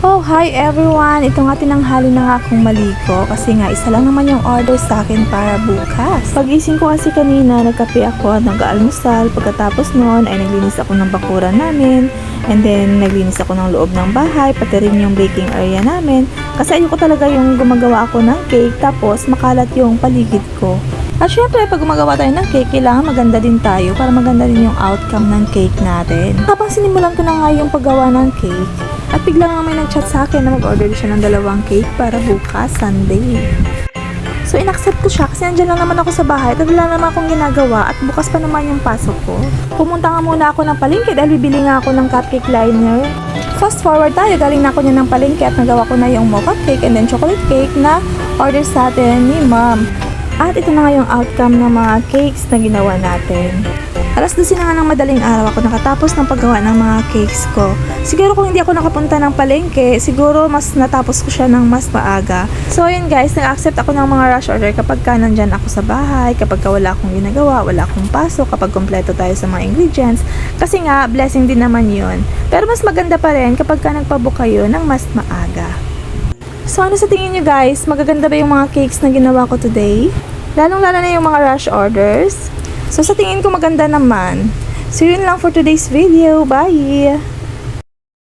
Oh, hi everyone! Ito nga tinanghali na nga akong maligo kasi nga isa lang naman yung order sa akin para bukas. Pagising ko kasi kanina, nagkape ako at nag-aalmusal. Pagkatapos noon ay naglinis ako ng bakuran namin and then naglinis ako ng loob ng bahay, pati rin yung baking area namin kasi ayoko talaga yung gumagawa ako ng cake tapos makalat yung paligid ko. At syempre, pag gumagawa tayo ng cake, kailangan maganda din tayo para maganda rin yung outcome ng cake natin. Habang sinimulan ko na nga yung paggawa ng cake, at bigla nga may nag-chat sa akin na mag-order siya ng 2 cake para bukas, Sunday. So, in-accept ko siya kasi nandiyan lang naman ako sa bahay at wala naman akong ginagawa at bukas pa naman yung pasok ko. Pumunta nga muna ako ng palengke dahil bibili nga ako ng cupcake liner. Fast forward tayo, galing na ako niya ng palengke at nagawa ko na yung mocha cake and then chocolate cake na order sa atin ni ma'am. At ito na nga yung outcome ng mga cakes na ginawa natin. Alas 12 na nga ng madaling araw ako nakatapos ng paggawa ng mga cakes ko. Siguro kung hindi ako nakapunta ng palengke, siguro mas natapos ko siya ng mas maaga. So yun guys, nag-accept ako ng mga rush order kapag ka nandyan ako sa bahay, kapag ka wala akong ginagawa, wala akong pasok, kapag kompleto tayo sa mga ingredients. Kasi nga, blessing din naman yun. Pero mas maganda pa rin kapag ka nagpabook kayo ng mas maaga. So ano sa tingin nyo guys, magaganda ba yung mga cakes na ginawa ko today? Lalong-lalo na yung mga rush orders. So sa tingin ko maganda naman. So yun lang for today's video. Bye!